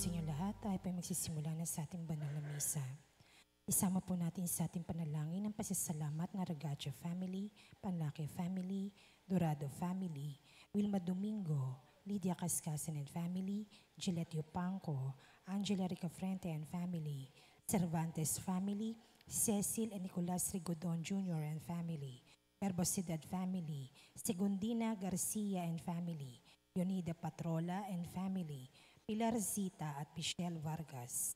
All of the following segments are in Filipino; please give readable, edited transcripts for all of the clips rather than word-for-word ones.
sa inyo lahat. Tayo po ay magsisimula na sa ating banal na misa. Isama po natin sa ating panalangin ang pasasalamat ng Ragacho family, Panlaki family, Dorado family, Wilma Domingo, Lydia Cascasan and family, Gillette Yupanco, Angela Ricafrente and family, Cervantes family, Cecil and Nicolas Rigodon Jr. and family, Herbosidad family, Segundina Garcia and family, Yonida Patrola and family, Pilar Zita at Michelle Vargas.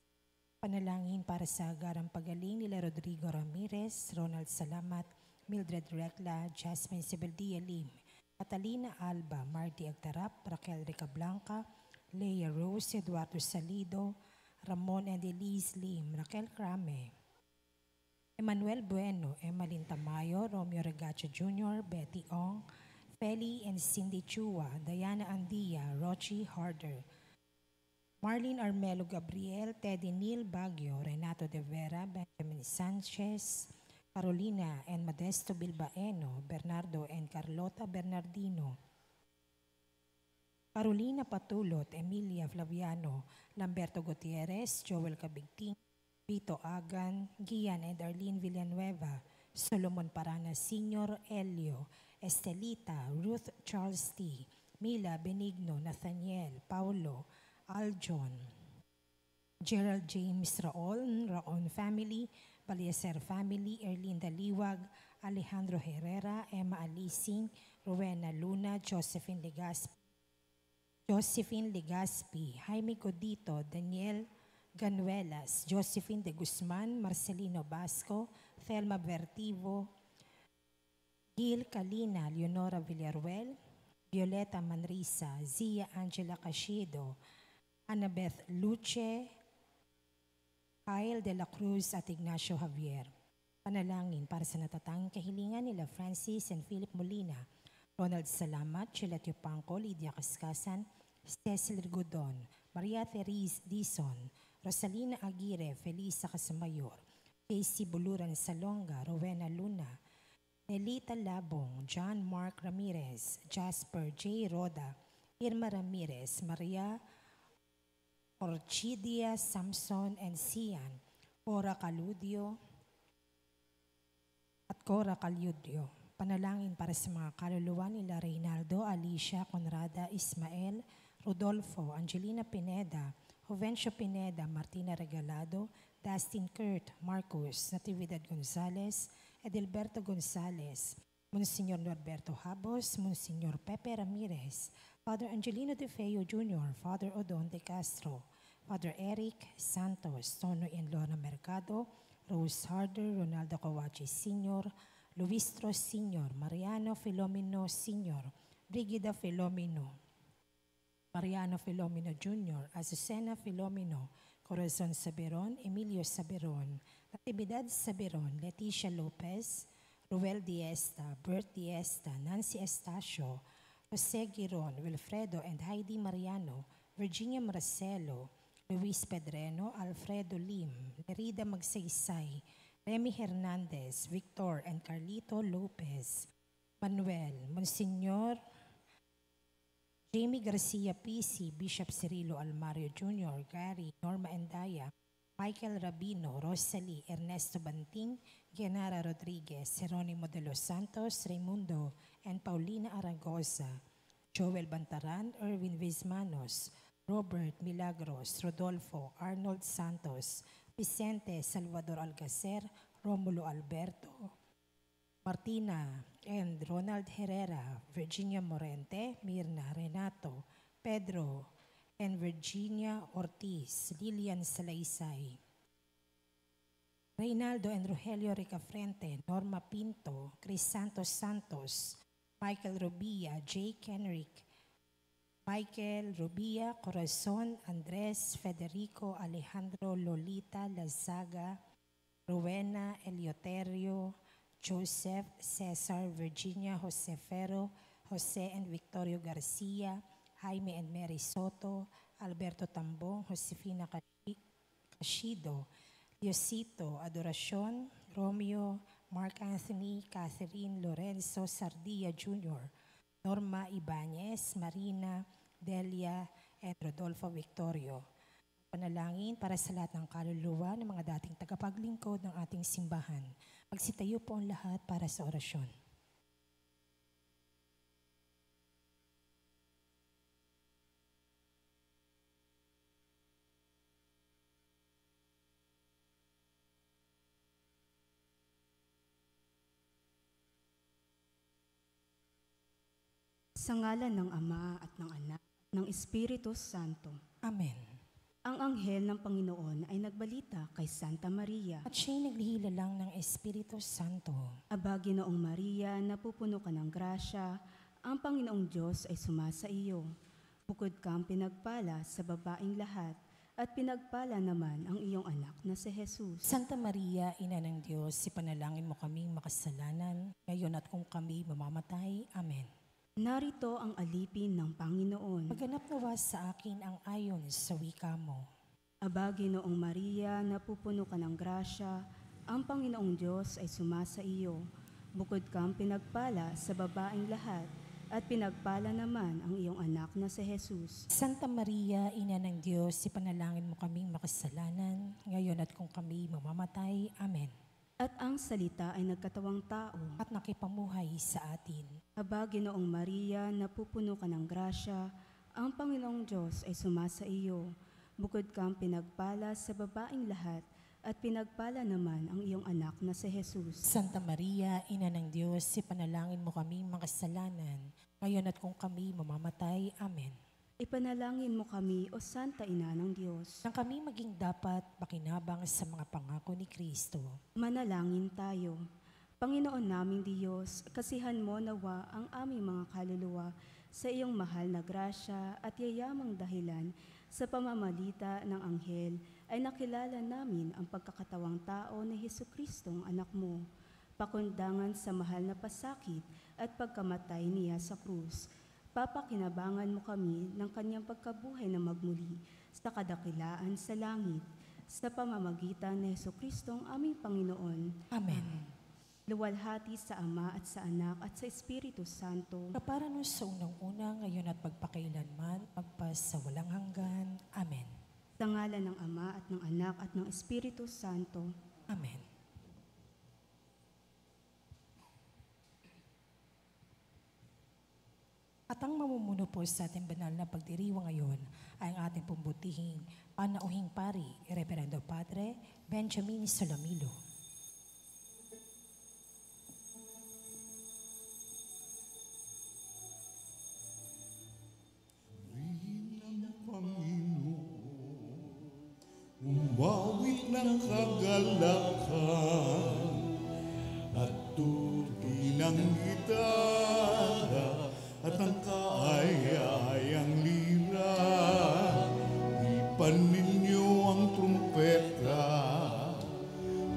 Panalangin para sa agarang pagaling nila Rodrigo Ramirez, Ronald Salamat, Mildred Recla, Jasmine Sebeldia Lim, Catalina Alba, Marty Agtarap, Raquel Ricablanca, Leia Rose, Eduardo Salido, Ramon and Elise Lim, Raquel Crame, Emmanuel Bueno, Emmalyn Tamayo, Romeo Regacho Jr., Betty Ong, Feli and Cindy Chua, Diana Andia, Rochi Harder, Marlene Armelo Gabriel, Teddy Neil Baguio, Renato De Vera, Benjamin Sanchez, Carolina and Modesto Bilbaeno, Bernardo and Carlota Bernardino, Carolina Patulot, Emilia Flaviano, Lamberto Gutierrez, Joel Cabigting, Vito Agan, Gian and Arlene Villanueva, Solomon Parana Sr., Elio, Estelita, Ruth Charles T., Mila Benigno, Nathaniel, Paulo, Aljon, Gerald James Raon family, Balieser family, Erlinda Liwag, Alejandro Herrera, Emma Alising, Rowena Luna, Josephine Legaspi, Jaime Codito, Daniel Ganuelas, Josephine de Guzman, Marcelino Basco, Thelma Vertivo, Gil Calina, Leonora Villaruel, Violeta Manrisa, Zia Angela Cashido, Annabeth Luce, Kyle De La Cruz at Ignacio Javier. Panalangin para sa natatanging kahilingan nila Francis and Philip Molina, Ronald Salamat, Gillette Yupanco, Lydia Cascasan, Cecil Rigodon, Maria Therese Dizon, Rosalina Aguirre, Felisa Casamayor, Casey Buluran Salonga, Rowena Luna, Nelita Labong, John Mark Ramirez, Jasper J. Roda, Irma Ramirez, Maria Orchidia Samson and Sian, Cora Caludio at Cora Caludio. Panalangin para sa mga kaluluwa nila Reynaldo, Alicia, Conrada, Ismael, Rodolfo, Angelina Pineda, Jovencio Pineda, Martina Regalado, Dustin Kurt, Marcos, Natividad Gonzalez, Edelberto Gonzalez, Monsignor Norberto Habos, Monsignor Pepe Ramirez, Father Angelino De Feo Jr., Father Odon De Castro, Father Eric Santos, Tono and Lorna Mercado, Rose Harder, Ronaldo Kawachi Sr., Luistro Sr., Mariano Filomeno Sr., Brigida Filomeno, Mariano Filomeno Jr., Azucena Filomeno, Corazon Saberon, Emilio Saberon, Natividad Saberon, Leticia Lopez, Ruel Diesta, Bert Diesta, Nancy Estacio, Jose Giron, Wilfredo and Heidi Mariano, Virginia Marcelo, Luis Pedreno, Alfredo Lim, Nerida Magsaysay, Remy Hernandez, Victor and Carlito Lopez, Manuel, Monsignor Jamie Garcia PC, Bishop Cirilo Almario Jr., Gary, Norma Endaya, Michael Rabino, Rosalie, Ernesto Banting, Genara Rodriguez, Jeronimo de los Santos, Raimundo, and Paulina Aragosa, Joel Bantaran, Erwin Vizmanos, Robert Milagros, Rodolfo, Arnold Santos, Vicente Salvador Alcacer, Romulo Alberto, Martina and Ronald Herrera, Virginia Morente, Mirna Renato, Pedro and Virginia Ortiz, Lilian Salaysay, Reynaldo and Rogelio Ricafrente, Norma Pinto, Chris Santos Santos, Michael Rubia, Jake Henrique, Michael Rubia, Corazon, Andres, Federico, Alejandro, Lolita, Lazaga, Rowena, Eleuterio, Joseph, Cesar, Virginia, Jose Ferro, Jose and Victorio Garcia, Jaime and Mary Soto, Alberto Tambong, Josefina Cashido, Diosito, Adoracion, Romeo, Mark Anthony, Catherine Lorenzo Sardia Jr., Norma Ibanez, Marina, Delia, and Rodolfo Victorio. Panalangin para sa lahat ng kaluluwa ng mga dating tagapaglingkod ng ating simbahan. Magsitayo po ang lahat para sa orasyon. Sa ngalan ng Ama at ng Anak at ng Espiritu Santo. Amen. Ang anghel ng Panginoon ay nagbalita kay Santa Maria. At siya'y naglihilalang ng Espiritu Santo. Aba, Ginoong Maria, napupuno ka ng grasya, ang Panginoong Diyos ay sumasa iyo. Bukod kang pinagpala sa babaing lahat, at pinagpala naman ang iyong anak na si Jesus. Santa Maria, Ina ng Diyos, ipanalangin mo kaming makasalanan, ngayon at kung kami mamamatay. Amen. Narito ang alipin ng Panginoon. Maganap nawa sa akin ang ayon sa wika mo. Aba, Ginoong Maria, napupuno ka ng grasya, ang Panginoong Diyos ay sumasa iyo. Bukod kang pinagpala sa babaing lahat, at pinagpala naman ang iyong anak na si Jesus. Santa Maria, Ina ng Diyos, ipanalangin mo kaming makasalanan, ngayon at kung kami mamamatay. Amen. At ang salita ay nagkatawang tao. At nakipamuhay sa atin. Aba, Ginoong Maria, napupuno ka ng grasya, ang Panginoong Diyos ay sumasa iyo. Bukod kang pinagpala sa babaing lahat, at pinagpala naman ang iyong anak na si Jesus. Santa Maria, Ina ng Diyos, ipanalangin mo kaming makasalanan, ngayon at kung kami mamamatay. Amen. Ipanalangin mo kami, O Santa Ina ng Diyos, Nang kami maging dapat makinabang sa mga pangako ni Kristo. manalangin tayo. Panginoon naming Diyos, kasihan mo nawa ang aming mga kaluluwa sa iyong mahal na grasya at yayamang dahilan sa pamamalita ng anghel ay nakilala namin ang pagkakatawang tao ni Jesucristong anak mo, pakundangan sa mahal na pasakit at pagkamatay niya sa krus. Papakinabangan mo kami ng kanyang pagkabuhay na magmuli sa kadakilaan sa langit, sa pamamagitan ni Jesucristong aming Panginoon. Amen. Luwalhati sa Ama at sa Anak at sa Espiritu Santo. Kapara nun sa unang-una, ngayon at magpakailanman, magpas sa walang hanggan. Amen. Sa ngalan ng Ama at ng Anak at ng Espiritu Santo. Amen. At ang mamumuno po sa ating banal na pagdiriwang ngayon ay ang ating pumbutihing panauhing pari, Reverendo Padre Benjamin Solamilo. Umawit ng kagalakan at tugin ng gitara at ang kaaya-ayang lira. Ipan ninyo ang trumpeta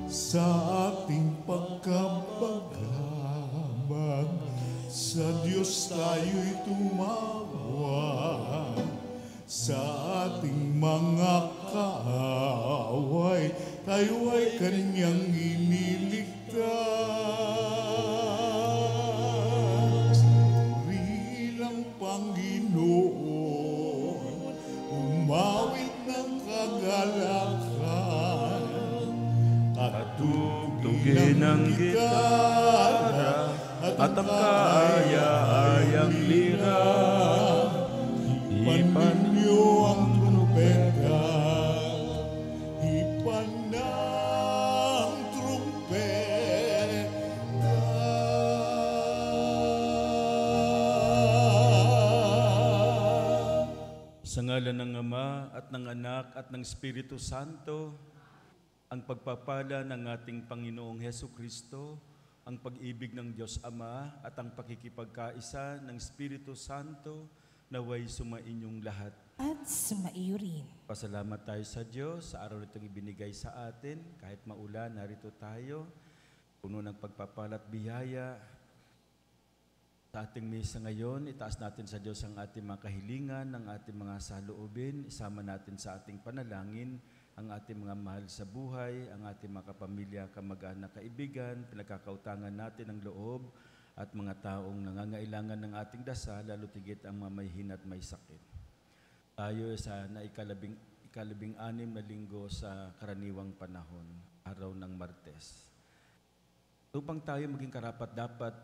sa ating pagkabagabag. Sa Diyos tayo'y tumawag, sa ating mga kaaway, tayo ay kanyang iniligtas. Rilang Panginoon, umawit ng kagalakan at tugtugin ng gitara at ang kaaya-ayang lira. Ipan niyo ang trumpeta, ipan ng trumpeta. Sa ngalan ng Ama at ng Anak at ng Espiritu Santo, ang pagpapala ng ating Panginoong Hesukristo, ang pag-ibig ng Diyos Ama at ang pakikipagkaisa ng Espiritu Santo naway sumainyong lahat. At sumaiyo rin. Pasalamat tayo sa Diyos sa araw nitong ibinigay sa atin. Kahit maulan, narito tayo. Puno ng pagpapala at biyaya. Sa ating misa ngayon, itaas natin sa Diyos ang ating mga kahilingan, ang ating mga saloobin. Isama natin sa ating panalangin ang ating mga mahal sa buhay, ang ating mga kapamilya, kamag-anak, kaibigan, pinagkakautangan natin ang loob, at mga taong nangangailangan ng ating dasal, lalo tigit ang mga may hina at may sakit. Tayo sa ika-16 na linggo sa karaniwang panahon, araw ng Martes. Upang tayo maging karapat-dapat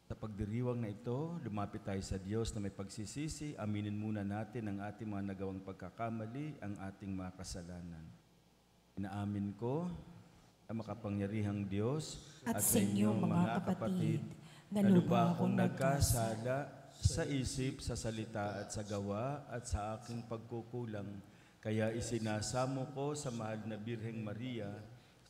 sa pagdiriwang na ito, lumapit tayo sa Diyos na may pagsisisi, aminin muna natin ang ating mga nagawang pagkakamali, ang ating mga kasalanan. Inaamin ko ang makapangyarihang Diyos At sa inyong mga kapatid, na lubha akong nagkasala sa isip, sa salita at sa gawa at sa aking pagkukulang. Kaya isinasamo ko sa mahal na Birheng Maria,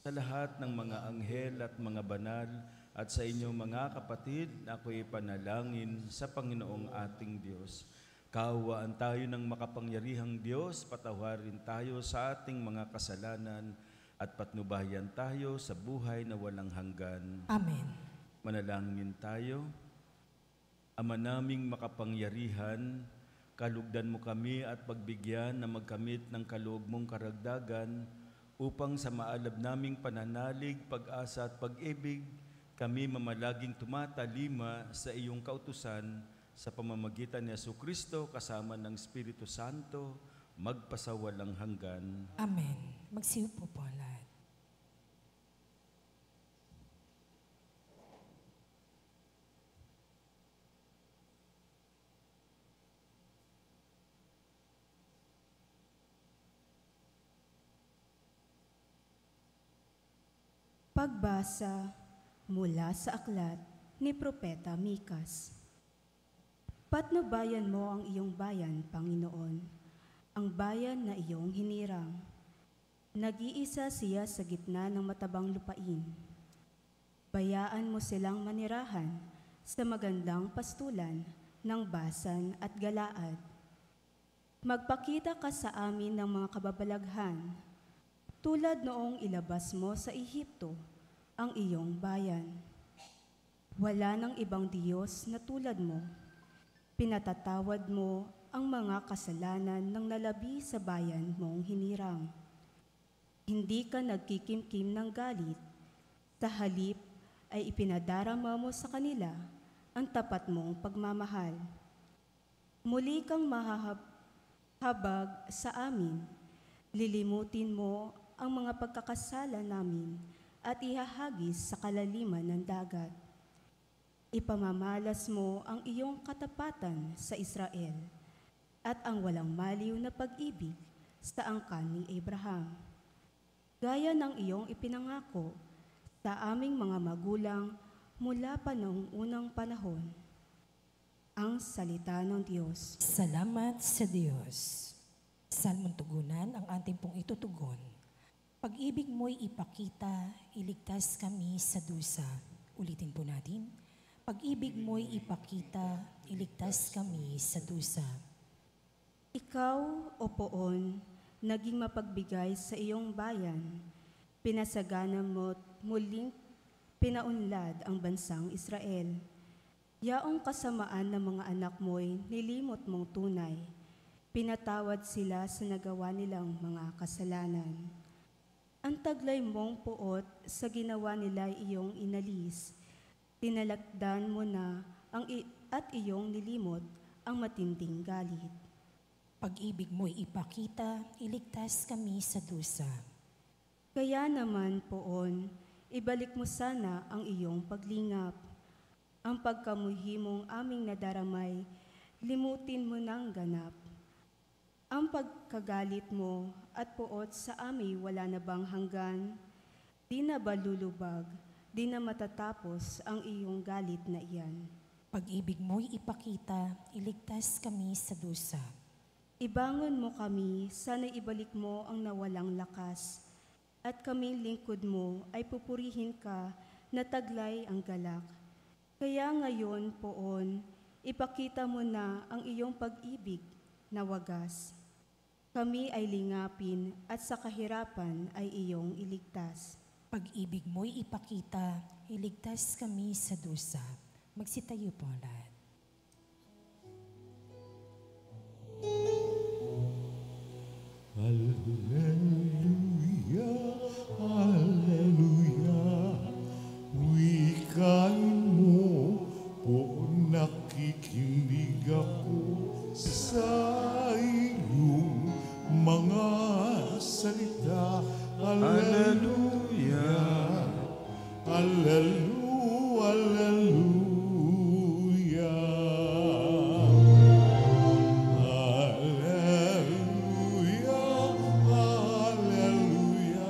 sa lahat ng mga anghel at mga banal, at sa inyong mga kapatid na ako'y panalangin sa Panginoong ating Diyos. Kaawaan tayo ng makapangyarihang Diyos, patawarin tayo sa ating mga kasalanan, at patnubayan tayo sa buhay na walang hanggan. Amen. Manalangin tayo. Ama naming makapangyarihan, kalugdan mo kami at pagbigyan na magkamit ng kaloob mong karagdagan upang sa maalab naming pananalig, pag-asa at pag-ibig, kami mamalaging tumatalima sa iyong kautusan sa pamamagitan ni Jesucristo kasama ng Espiritu Santo, magpasawalang hanggan. Amen. Magsiupo po lahat. Pagbasa mula sa aklat ni Propeta Mikas. Patnubayan mo ang iyong bayan, Panginoon, ang bayan na iyong hinirang. Nag-iisa siya sa gitna ng matabang lupain. Bayaan mo silang manirahan sa magandang pastulan ng Basan at Galaad. Magpakita ka sa amin ng mga kababalaghan, tulad noong ilabas mo sa Ehipto ang iyong bayan. Wala nang ibang Diyos na tulad mo. Pinatatawad mo ang mga kasalanan ng nalabi sa bayan mong hinirang. Hindi ka nagkikimkim ng galit. Sa halip ay ipinadarama mo sa kanila ang tapat mong pagmamahal. Muli kang mahahabag sa amin. Lilimutin mo ang mga pagkakasala namin at ihahagis sa kalaliman ng dagat. Ipamamalas mo ang iyong katapatan sa Israel at ang walang maliw na pag-ibig sa angkan ni Abraham. Gaya ng iyong ipinangako sa aming mga magulang mula pa noong unang panahon. Ang salita ng Diyos. Salamat sa Diyos. Salmong tugunan ang ating pong itutugon. Pag-ibig mo'y ipakita, iligtas kami sa dusa. Ulitin po natin. Pag-ibig mo'y ipakita, iligtas kami sa dusa. Ikaw, O Poon, naging mapagbigay sa iyong bayan. Pinasagana mo't muling pinaunlad ang bansang Israel. Yaong kasamaan ng mga anak mo'y nilimot mong tunay. Pinatawad sila sa nagawa nilang mga kasalanan. Ang taglay mong puot sa ginawa nila iyong inalis. Tinalakdan mo na at iyong nilimot ang matinding galit. Pag-ibig mo'y ipakita, iligtas kami sa dusa. Kaya naman, Poon, ibalik mo sana ang iyong paglingap. Ang pagkamuhi mong aming nadaramay, limutin mo ng ganap. Ang pagkagalit mo at puot sa amin wala na bang hanggan? Di na ba lulubag, di na matatapos ang iyong galit na iyan? Pag-ibig mo'y ipakita, iligtas kami sa dusa. Ibangon mo kami, sana ibalik mo ang nawalang lakas. At kaming lingkod mo ay pupurihin ka na taglay ang galak. Kaya ngayon, Poon, ipakita mo na ang iyong pag-ibig na wagas. Kami ay lingapin at sa kahirapan ay iyong iligtas. Pag-ibig mo'y ipakita, iligtas kami sa dusa. Magsitayo po lahat. Hallelujah, hallelujah. Wikain mo po, nakikinig ako sa iyong mga salita. Hallelujah. Hallelujah. Hallelujah.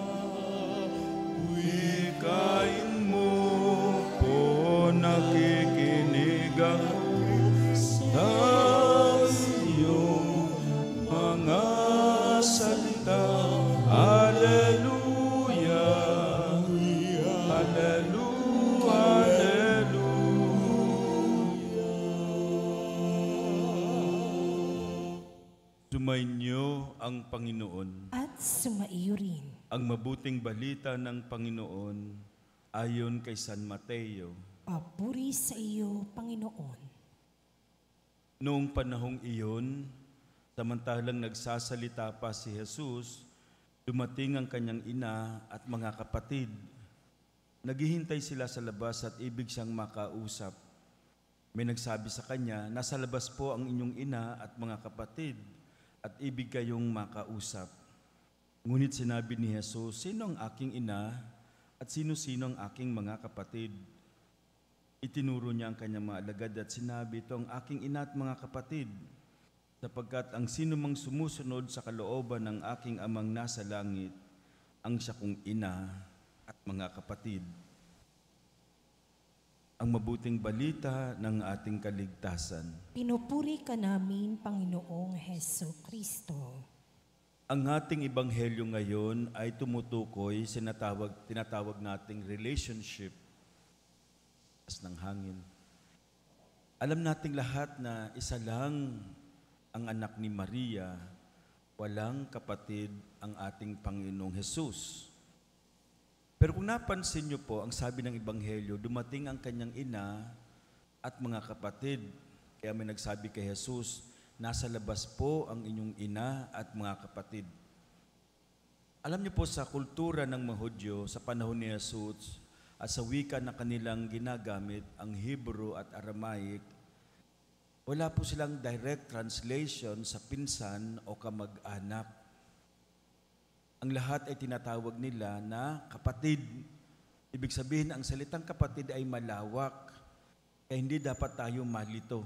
Wikain mo po nakikinig ako sa iyong mga salita. Hallelujah. Hallelujah. Sumainyo ang Panginoon. At sumaiyo rin. Ang mabuting balita ng Panginoon ayon kay San Mateo. Papuri sa iyo, Panginoon. Noong panahong iyon, samantalang nagsasalita pa si Jesus, dumating ang kanyang ina at mga kapatid. Naghihintay sila sa labas at ibig siyang makausap. May nagsabi sa kanya, nasa labas po ang inyong ina at mga kapatid at ibig kayong makausap. Ngunit sinabi ni Jesus, sino ang aking ina at sino-sino ang aking mga kapatid? Itinuro niya ang kanyang mga alagad at sinabi, ito ang aking ina at mga kapatid, sapagkat ang sino mang sumusunod sa kalooban ng aking amang nasa langit, ang siya kong ina at mga kapatid. Ang mabuting balita ng ating kaligtasan. Pinupuri ka namin, Panginoong Heso Kristo. Ang ating ebanghelyo ngayon ay tumutukoy sa tinatawag nating relationship as ng hangin. Alam nating lahat na isa lang ang anak ni Maria, walang kapatid ang ating Panginoong Hesus. Pero kung napansin niyo po, ang sabi ng ebanghelyo, dumating ang kanyang ina at mga kapatid. Kaya may nagsabi kay Jesus, nasa labas po ang inyong ina at mga kapatid. Alam niyo po sa kultura ng mga Hudyo, sa panahon ni Jesus, at sa wika na kanilang ginagamit, ang Hebrew at Aramaic, wala po silang direct translation sa pinsan o kamag-anak. Ang lahat ay tinatawag nila na kapatid. Ibig sabihin, ang salitang kapatid ay malawak, kaya hindi dapat tayo malito.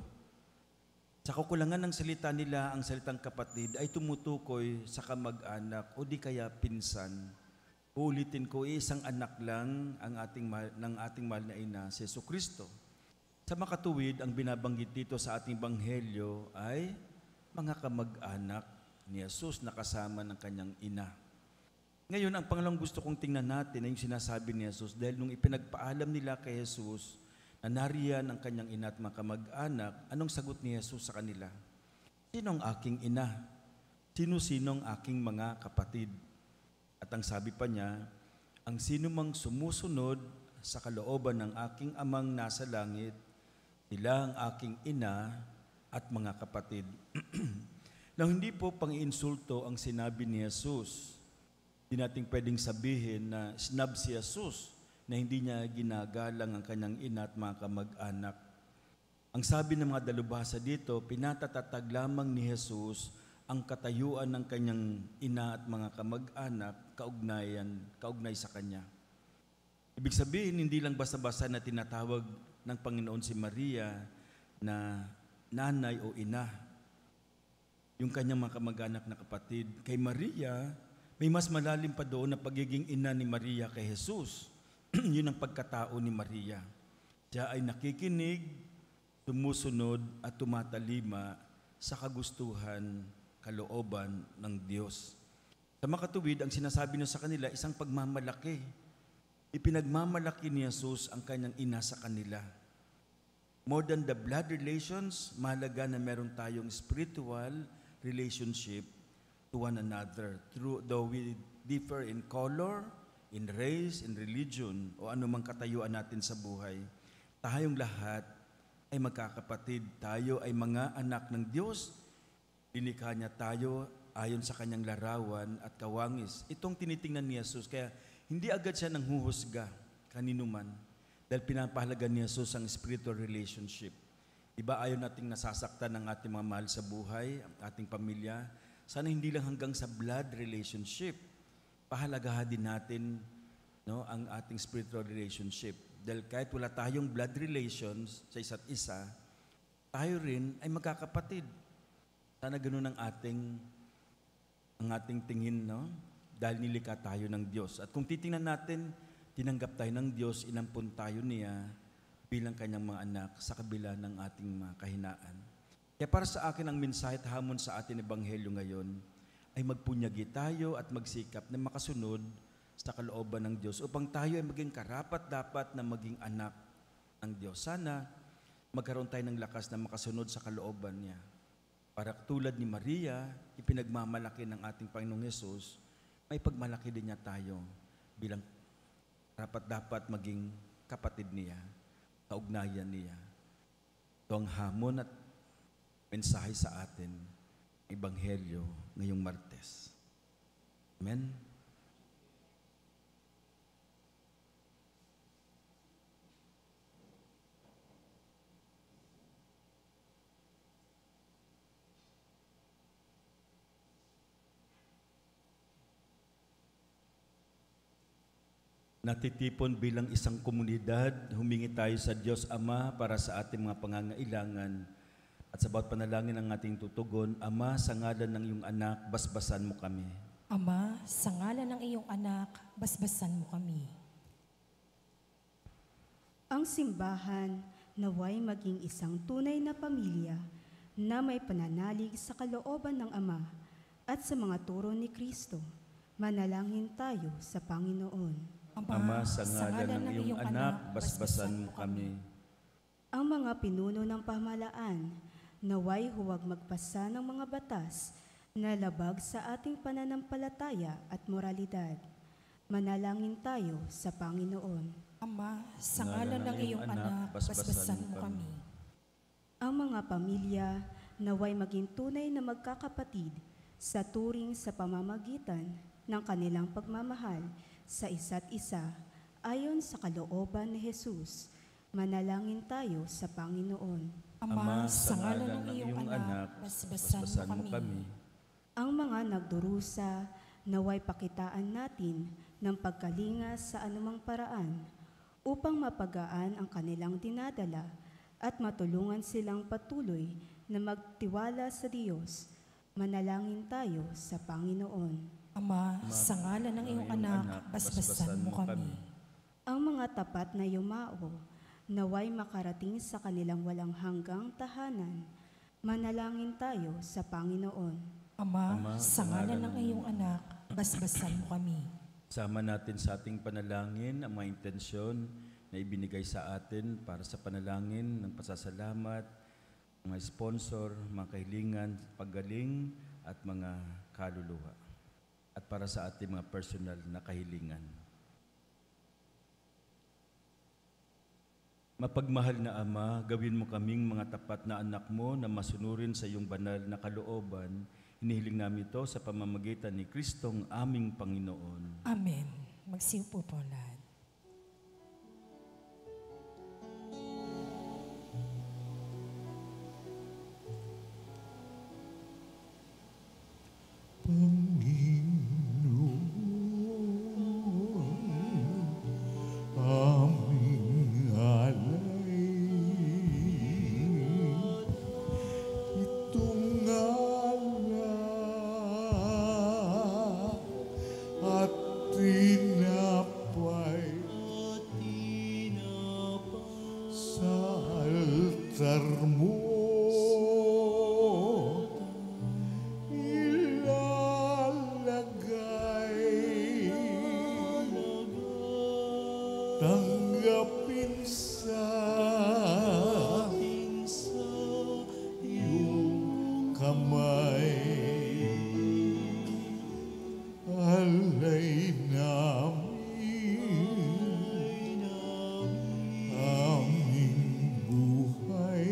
Sa kakulangan ng salita nila, ang salitang kapatid ay tumutukoy sa kamag-anak o di kaya pinsan. Uulitin ko, isang anak lang ang ng ating mahal na ina, si Jesucristo. Sa makatuwid, ang binabanggit dito sa ating banghelyo ay mga kamag-anak ni Jesus na kasama ng kanyang ina. Ngayon, ang pangalawang gusto kong tingnan natin ay yung sinasabi ni Jesus dahil nung ipinagpaalam nila kay Jesus na nariyan ang kanyang ina at mga kamag-anak, anong sagot ni Jesus sa kanila? Sino ang aking ina? Sino-sinong aking mga kapatid? At ang sabi pa niya, ang sino mang sumusunod sa kalooban ng aking amang nasa langit, sila ang aking ina at mga kapatid. Now, hindi po pang-insulto ang sinabi ni Jesus. Hindi natin pwedeng sabihin na snub si Jesus na hindi niya ginagalang ang kanyang ina at mga kamag-anak. Ang sabi ng mga dalubhasa dito, pinatatatag lamang ni Jesus ang katayuan ng kanyang ina at mga kamag-anak kaugnay sa kanya. Ibig sabihin, hindi lang basta-basta na tinatawag ng Panginoon si Maria na nanay o ina. Yung kanyang mga kamag-anak na kapatid. Kay Maria, may mas malalim pa doon na pagiging ina ni Maria kay Jesus. Yun ang pagkatao ni Maria. Siya ay nakikinig, tumusunod at tumatalima sa kagustuhan, kalooban ng Diyos. Sa makatuwid, ang sinasabi niya sa kanila, isang pagmamalaki. Ipinagmamalaki ni Jesus ang kanyang ina sa kanila. More than the blood relations, mahalaga na meron tayong spiritual relationship to one another. Though we differ in color, in race, in religion, o anumang katayuan natin sa buhay, tayong lahat ay magkakapatid. Tayo ay mga anak ng Diyos. Linikha niya tayo ayon sa kanyang larawan at kawangis. Itong tinitingnan ni Jesus, kaya hindi agad siya nanghuhusga kanino man. Dahil pinapahalaga ni Jesus ang spiritual relationship. Iba ayaw nating nasasaktan ng ating mga mahal sa buhay, ang ating pamilya. Sana hindi lang hanggang sa blood relationship. pahalagahan din natin, no, ang ating spiritual relationship. Dahil kahit wala tayong blood relations sa isa't isa, tayo rin ay magkakapatid. Sana ganun ang ating tingin, no? Dahil nilikha tayo ng Diyos. At kung titingnan natin, tinanggap tayo ng Diyos, inampun tayo niya bilang kanyang mga anak sa kabila ng ating mga kahinaan. Kaya para sa akin, ang mensahe at hamon sa ating ebanghelyo ngayon ay magpunyagi tayo at magsikap na makasunod sa kalooban ng Diyos upang tayo ay maging karapat-dapat na maging anak ng Diyos. Sana magkaroon tayo ng lakas na makasunod sa kalooban niya. Para tulad ni Maria, ipinagmamalaki ng ating Panginoong Yesus, may pagmalaki din niya tayo bilang karapat-dapat maging kapatid niya, kaugnayan niya. Ito ang hamon at mensahe sa atin, Ebanghelyo ngayong Martes. Amen? Natitipon bilang isang komunidad, humingi tayo sa Diyos Ama para sa ating mga pangangailangan at sa bawat panalangin ng ating tutugon. Ama, sa ngalan ng iyong anak, basbasan mo kami. Ama, sa ngalan ng iyong anak, basbasan mo kami. Ang simbahan naway maging isang tunay na pamilya na may pananalig sa kalooban ng Ama at sa mga turo ni Kristo. Manalangin tayo sa Panginoon. Ama, sa ngalan ng iyong anak, basbasan mo kami. Ang mga pinuno ng pamahalaan, naway huwag magpasa ng mga batas na labag sa ating pananampalataya at moralidad. Manalangin tayo sa Panginoon. Ama, sa ngalan ng iyong anak, basbasan mo kami. Ang mga pamilya, naway maging tunay na magkakapatid sa turing sa pamamagitan ng kanilang pagmamahal sa isa't isa, ayon sa kalooban ni Jesus. Manalangin tayo sa Panginoon. Ama, sa ngalan ng iyong anak, basbasan mo kami. Ang mga nagdurusa, naway pakitaan natin ng pagkalinga sa anumang paraan upang mapagaan ang kanilang dinadala at matulungan silang patuloy na magtiwala sa Diyos. Manalangin tayo sa Panginoon. Ama, sa ngalan ng iyong anak, basbasan mo kami. Ang mga tapat na yumao, naway makarating sa kanilang walang hanggang tahanan. Manalangin tayo sa Panginoon. Ama, sa ngalan ng iyong anak, basbasan mo kami. Sama natin sa ating panalangin ang mga intensyon na ibinigay sa atin para sa panalangin ng pasasalamat, mga sponsor, mga kahilingan, paggaling at mga kaluluwa. At para sa ating mga personal na kahilingan. Mapagmahal na Ama, gawin mo kaming mga tapat na anak mo na masunurin sa iyong banal na kalooban. Hinihiling namin ito sa pamamagitan ni Kristong aming Panginoon. Amen. Magsiupo po lahat. aming alay. Itong alak at tinapay sa altar mo. Tanggapin sa iyong kamay, alay namin aming buhay.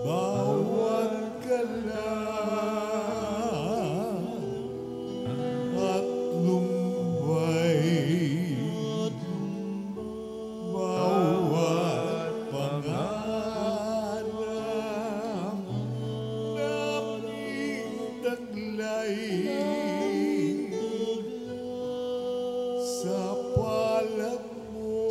Bawat kalan at bawat pangarap tunay sa palad mo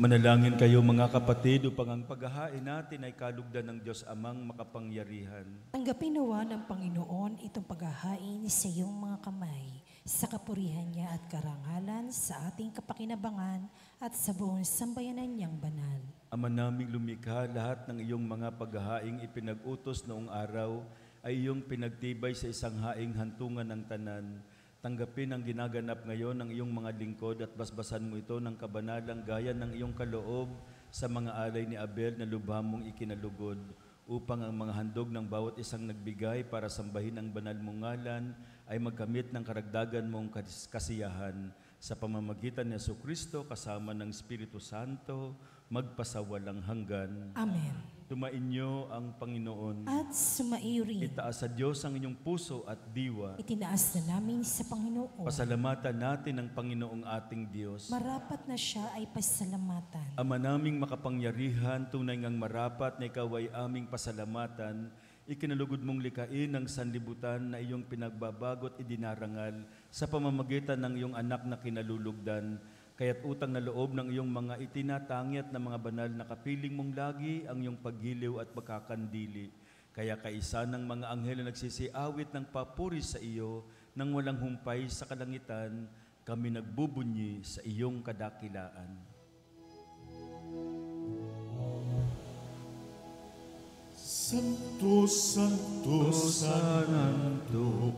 Manalangin kayo mga kapatid upang ang paghahain natin ay kalugdan ng Diyos Amang makapangyarihan. Tanggapin nawa ng Panginoon itong paghahain sa iyong mga kamay, sa kapurihan niya at karangalan, sa ating kapakinabangan at sa buong sambayanan niyang banal. Ama naming lumikha, lahat ng iyong mga paghahaing ipinag-utos noong araw ay iyong pinagtibay sa isang haing hantungan ng tanan. Tanggapin ang ginaganap ngayon ng iyong mga lingkod at basbasan mo ito ng kabanalang gaya ng iyong kaloob sa mga alay ni Abel na lubha mong ikinalugod, upang ang mga handog ng bawat isang nagbigay para sambahin ang banal mong ngalan ay magkamit ng karagdagan mong kasiyahan sa pamamagitan ni Jesucristo kasama ng Espiritu Santo, magpasawalang hanggan. Amen. Tumainyo ang Panginoon. At sumaiyo rin. Itaas sa Diyos ang inyong puso at diwa. Itinaas na namin sa Panginoon. Pasalamatan natin ang Panginoong ating Diyos. Marapat na siya ay pasalamatan. Ama naming makapangyarihan, tunay ngang marapat na ikaw ay aming pasalamatan. Ikinalugod mong likain ang sanlibutan na iyong pinagbabagot idinarangal sa pamamagitan ng iyong anak na kinalulugdan. Kaya't utang na loob ng iyong mga itinatangi at ng mga banal na kapiling mong lagi ang iyong paggiliw at pagkakandili. Kaya kaisa ng mga anghel na nagsisiawit ng papuri sa iyo nang walang humpay sa kalangitan, kami nagbubunyi sa iyong kadakilaan. Santo, Santo, Santo,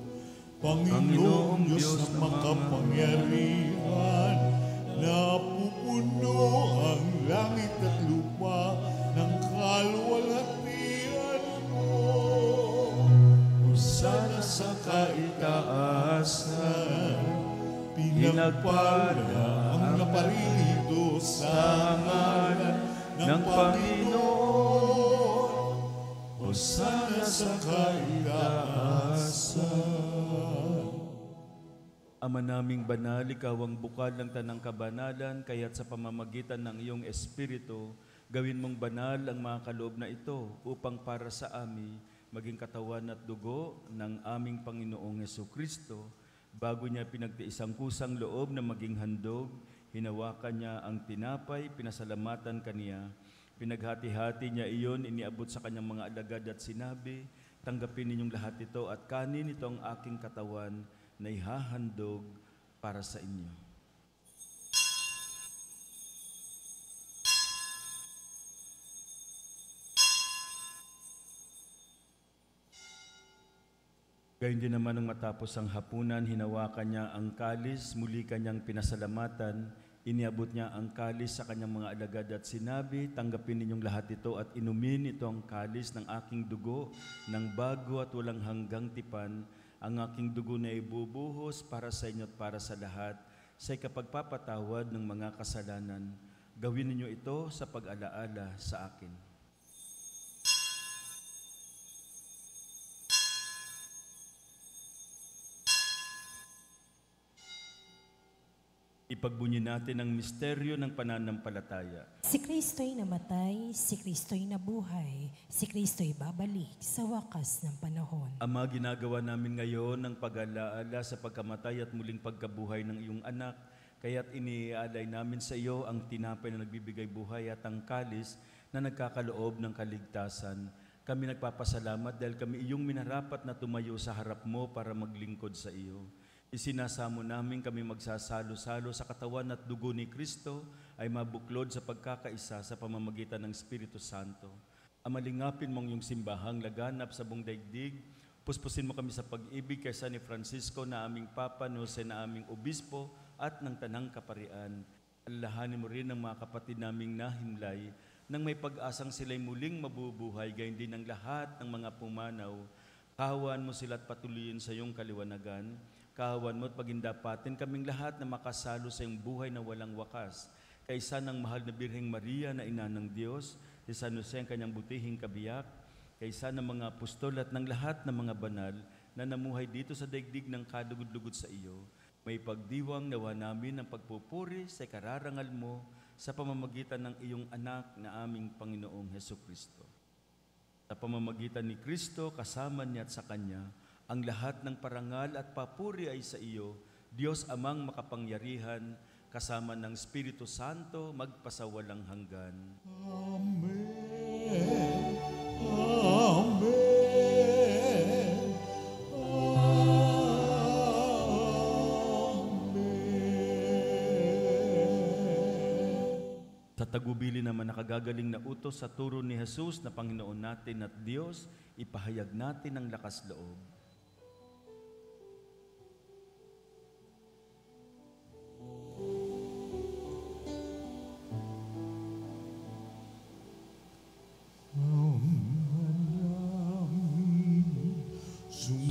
Panginoong Diyos na makapangyarihan, napupuno ang langit at lupa ng kaluwalhatian mo. Hosana sa kaitaasan, pinagpala ang naparirito sa ngalan ng Panginoon. Hosana sa kaitaasan. Ama naming banal, ikaw ang bukal ng tanang kabanalan, kaya't sa pamamagitan ng iyong Espiritu, gawin mong banal ang mga kaloob na ito upang para sa amin maging katawan at dugo ng aming Panginoong Jesucristo. Bago niya pinagtiisang kusang loob na maging handog, hinawakan niya ang tinapay, pinasalamatan kaniya. Pinaghati-hati niya iyon, iniabot sa kanyang mga alagad at sinabi, tanggapin ninyong lahat ito at kanin ito ang aking katawan na ihahandog para sa inyo. Gayun din naman nung matapos ang hapunan, hinawakan niya ang kalis, muli kanyang pinasalamatan, iniabot niya ang kalis sa kanyang mga alagad at sinabi, tanggapin ninyong lahat ito at inumin ito ang kalis ng aking dugo, ng bago at walang hanggang tipan, ang aking dugo na ibubuhos para sa inyo at para sa lahat, sa ikapagpapatawad ng mga kasalanan. Gawin ninyo ito sa pag-alaala sa akin. Ipagbunyi natin ang misteryo ng pananampalataya. Si Kristo'y namatay, si Kristo'y nabuhay, si Kristo'y babalik sa wakas ng panahon. Ama, ginagawa namin ngayon ng pag-alaala sa pagkamatay at muling pagkabuhay ng iyong anak, kaya't iniaalay namin sa iyo ang tinapay na nagbibigay buhay at ang kalis na nagkakaloob ng kaligtasan. Kami nagpapasalamat dahil kami iyong minarapat na tumayo sa harap mo para maglingkod sa iyo. Isinasamo namin kami magsasalo-salo sa katawan at dugo ni Kristo ay mabuklod sa pagkakaisa sa pamamagitan ng Espiritu Santo. Amalingapin mong yung simbahang laganap sa buong daigdig. Puspusin mo kami sa pag-ibig kaysa ni Francisco na aming Papa, ni Jose na aming Obispo at ng Tanang Kaparian. Alalahanin mo rin ang mga kapatid naming nahimlay nang may pag-asang sila'y muling mabubuhay, gayon din ang lahat ng mga pumanaw. Kahawan mo sila at patuloyin sa iyong kaliwanagan. Kahawan mo at pagindapatin kaming lahat na makasalo sa iyong buhay na walang wakas. Kaysa ng mahal na Birheng Maria na ina ng Diyos, si San Jose ang kanyang butihing kabiyak, kaysa ng mga apostol at ng lahat ng mga banal na namuhay dito sa daigdig ng kalugod-lugod sa iyo, may pagdiwang nawa namin ang pagpupuri sa kararangal mo sa pamamagitan ng iyong anak na aming Panginoong Hesukristo. Sa pamamagitan ni Kristo, kasama niya at sa Kanya, ang lahat ng parangal at papuri ay sa iyo, Diyos Amang makapangyarihan, kasama ng Espiritu Santo, magpasawalang hanggan. Amen. Amen. Sa tagubili naman nakagagaling na utos sa turo ni Jesus na Panginoon natin at Diyos, ipahayag natin ang lakas loob.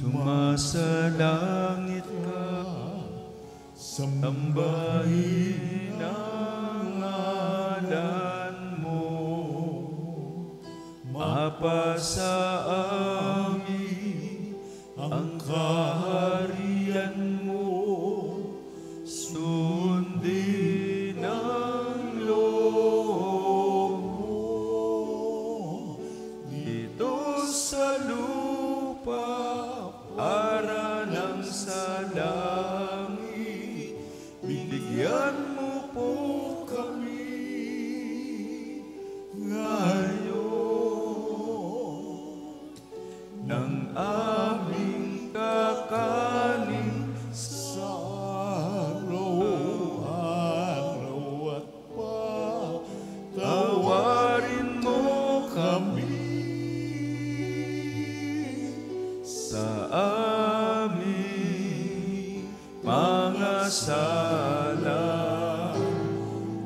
Sumasalangit ka, sambahin ang ngalan mo, mapasa amin ang kaharian mo, sundin ang loob mo, dito sa lupa para ng sa langit, bigyan mo po kami ngayon ng aming kakanin Sa araw-araw at tawarin mo kami sa aming mga sala,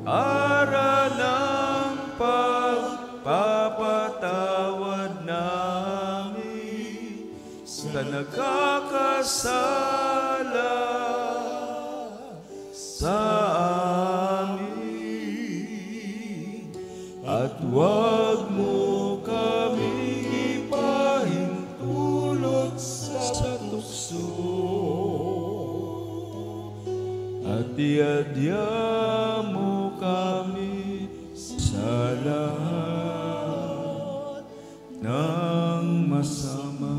para ng pagpapatawad namin sa nagkakasala sa amin, at huwag mo kaming ipahintulot sa tukso, at iadya mo kami sa lahat ng masama.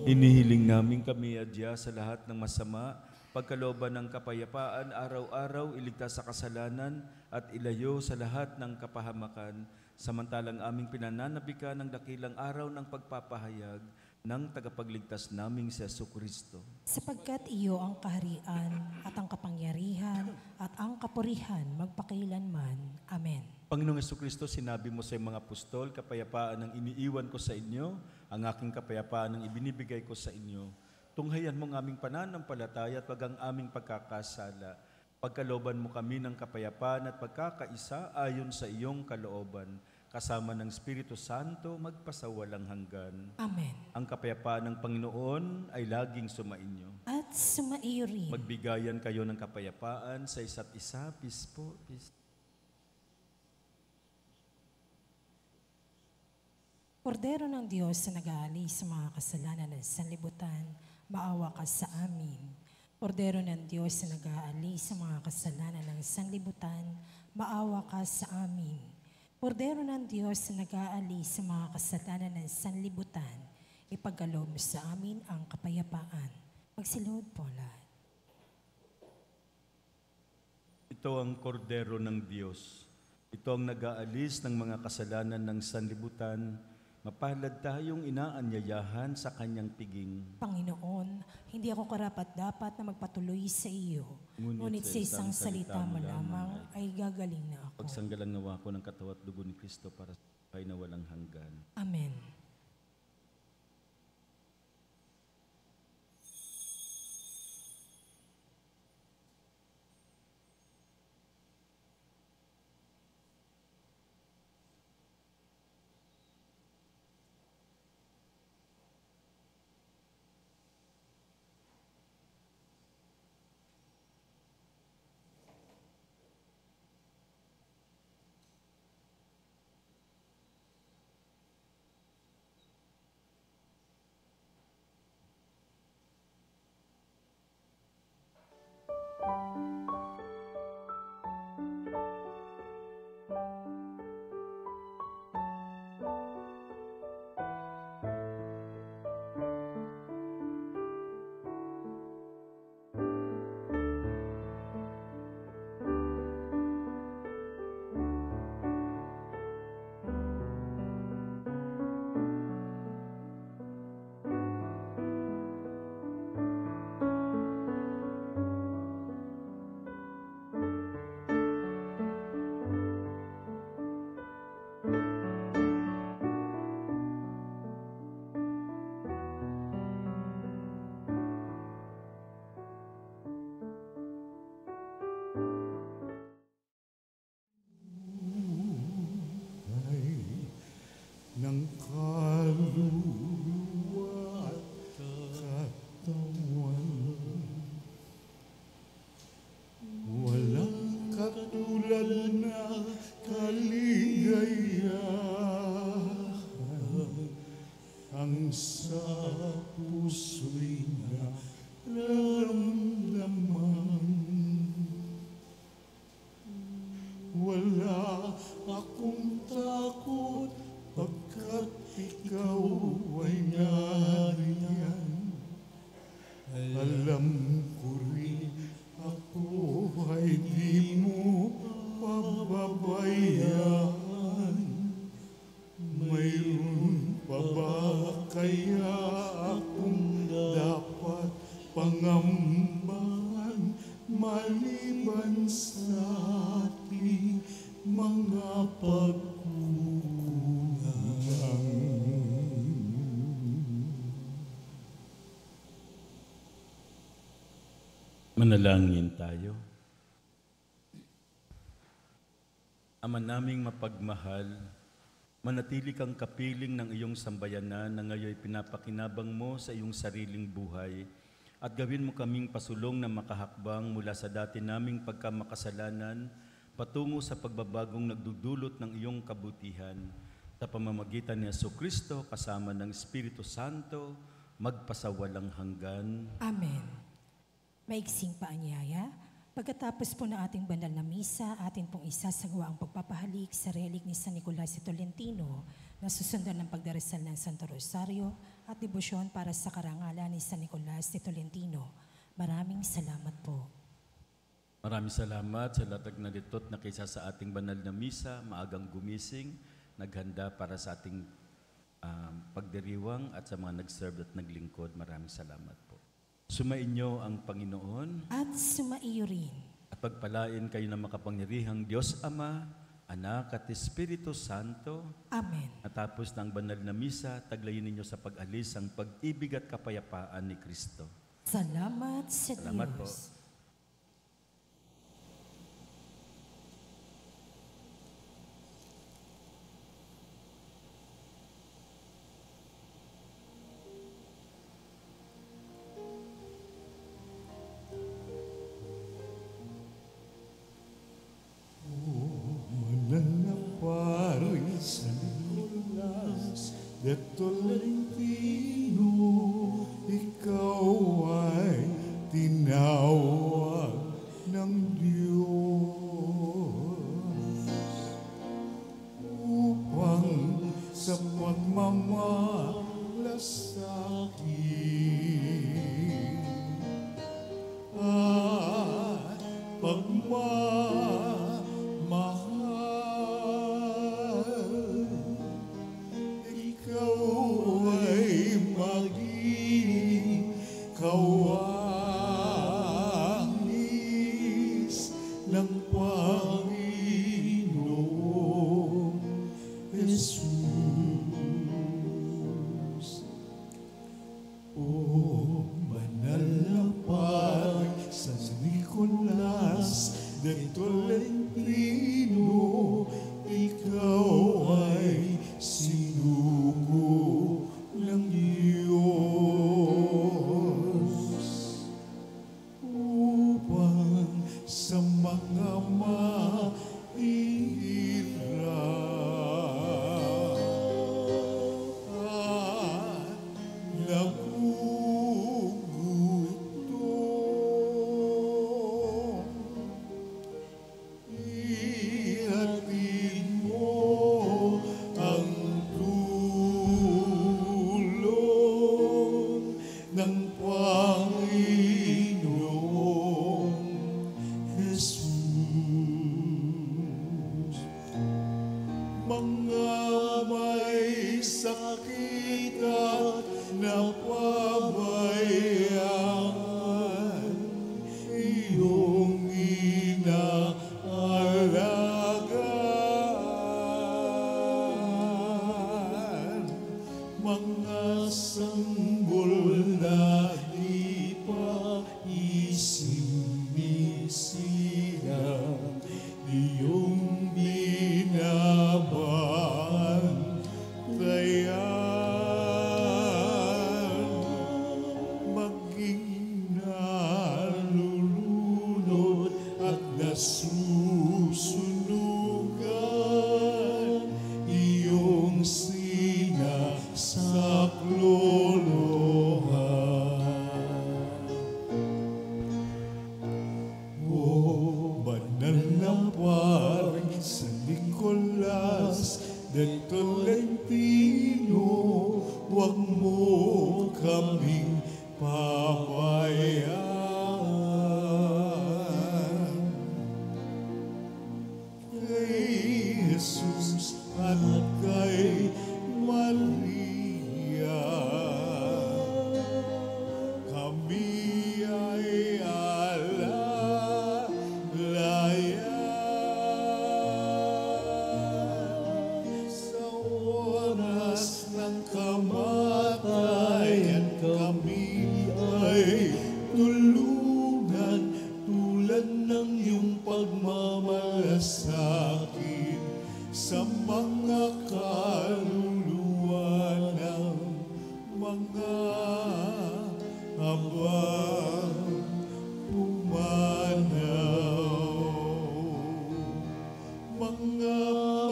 Inihiling namin kami adya sa lahat ng masama, pagkalooban ng kapayapaan, araw-araw iligtas sa kasalanan at ilayo sa lahat ng kapahamakan, samantalang aming pinananabikan ng dakilang araw ng pagpapahayag ng tagapagligtas naming si Jesucristo. Sapagkat iyo ang kaharian at ang kapangyarihan at ang kapurihan magpakailanman. Amen. Panginoong Jesucristo, sinabi mo sa iyong mga apostol, kapayapaan ang iniiwan ko sa inyo, ang aking kapayapaan ang ibinibigay ko sa inyo. Tunghayan mo ang aming pananampalataya at wag ang aming pagkakasala. Pagkalooban mo kami ng kapayapaan at pagkakaisa ayon sa iyong kalooban, kasama ng Espiritu Santo, magpasawalang hanggan. Amen. Ang kapayapaan ng Panginoon ay laging sumainyo. At sumaiyo rin. Magbigayan kayo ng kapayapaan sa isa't isa. Peace po. Peace. Kordero ng Diyos na nag-aalis sa mga kasalanan ng sanlibutan, maawa ka sa amin. Kordero ng Diyos na nag-aalis sa mga kasalanan ng sanlibutan, maawa ka sa amin. Kordero ng Diyos na nag-aalis sa mga kasalanan ng sanlibutan, ipagkaloob mo sa amin ang kapayapaan. Magsilod po lahat. Ito ang kordero ng Diyos. Ito ang nag-aalis ng mga kasalanan ng sanlibutan. Mapalad tayong inaanyayahan sa kanyang piging. Panginoon, hindi ako karapat-dapat na magpatuloy sa iyo. Ngunit sa isang salita mo lamang ay gagaling na ako. Pagsanggalang nawa ko ng katawan at dugo ni Kristo para sa buhay na walang hanggan. Amen. tulad na kaligayahan ang sa puso'y nararamdaman. Wala akong takot pagkat ikaw ay nariyan. Alam ko rin ako ay di mo pababayaan. Mayroon pa ba kaya akong dapat pangambahan maliban sa ating mga pagkukulang? Manalangin tayo. Ama naming mapagmahal, manatili kang kapiling ng iyong sambayanan na ngayon pinapakinabang mo sa iyong sariling buhay at gawin mo kaming pasulong na makahakbang mula sa dati naming pagkamakasalanan patungo sa pagbabagong nagdudulot ng iyong kabutihan sa pamamagitan ni Jesucristo kasama ng Espiritu Santo magpasawalang hanggan. Amen. Maiksing paanyaya, pagkatapos po ng ating banal na misa, atin pong isasagawa ang pagpapahalik sa relik ni San Nicolas de Tolentino na susundan ng pagdarasal ng Santo Rosario at debosyon para sa karangalan ni San Nicolas de Tolentino. Maraming salamat po. Maraming salamat sa latag na litot na kaysa sa ating banal na misa, maagang gumising, naghanda para sa ating pagdiriwang at sa mga nag-serve at naglingkod. Maraming salamat po. Sumainyo ang Panginoon At sumaiyo rin. at pagpalain kayo ng makapangyarihang Diyos Ama, Anak at Espiritu Santo. Amen. Natapos ng banal na misa, taglayin ninyo sa pag-alis ang pag-ibig at kapayapaan ni Kristo. Salamat sa Salamat po. Diyos. Mananaparin sa Nicolas de Tolentino, ikaw ay tinawag ng Diyos upang sa pagmamalasakit at pagmamahal, ikaw ay maging kawangis ng Panginoong Jesus. O banal na Pari San Nicolas de Tolentino, ikaw ay sinugo ng Diyos upang sa mga mahirap at nagugutom, ihatid mo ang tulong ng Panginoong Jesus. Mga may sakit at napabayaan, iyong inaalagaan. Mga sanggol na di pa isinisilang, iyong binabantayan. Maging nalulunod at nasusunod de Tolentino, huwag mo kaming pabayaan. Kay Jesus at kay Maria, kami ay alalayan. Sa oras ng kamatayan, kami ay tulungan tulad ng iyong pagmamalasakit sa mga kaluluwa ng mga habang pumanaw. Mga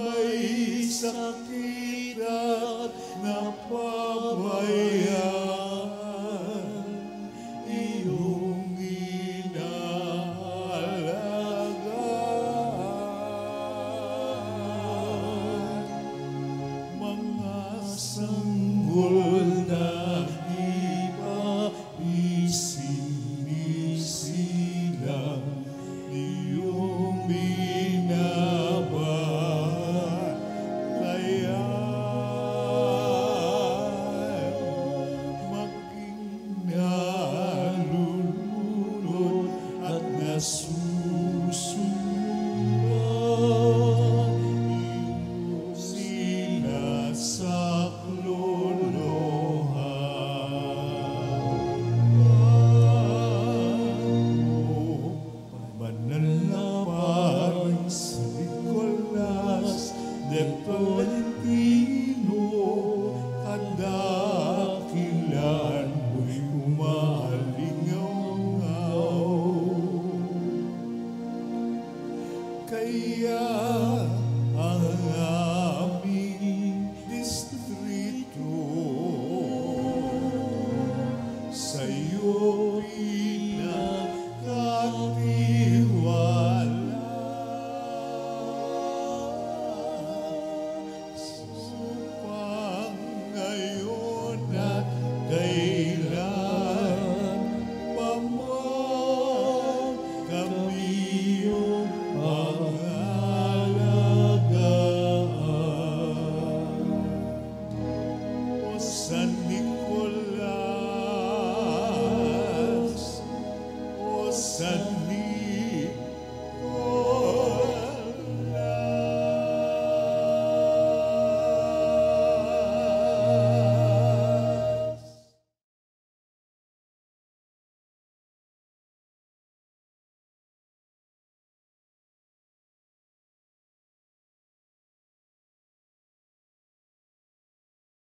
may sakit at napabayaan, iyong inaalagaan. Mga sanggol na ipaisilang iyong binabatayan. Maging nalulunod at nasusunod, iyong sinasaklolohan. Banal na paring sa Nicolas de Tolentino, kadakilan mo'y umalingaw. Kaya ang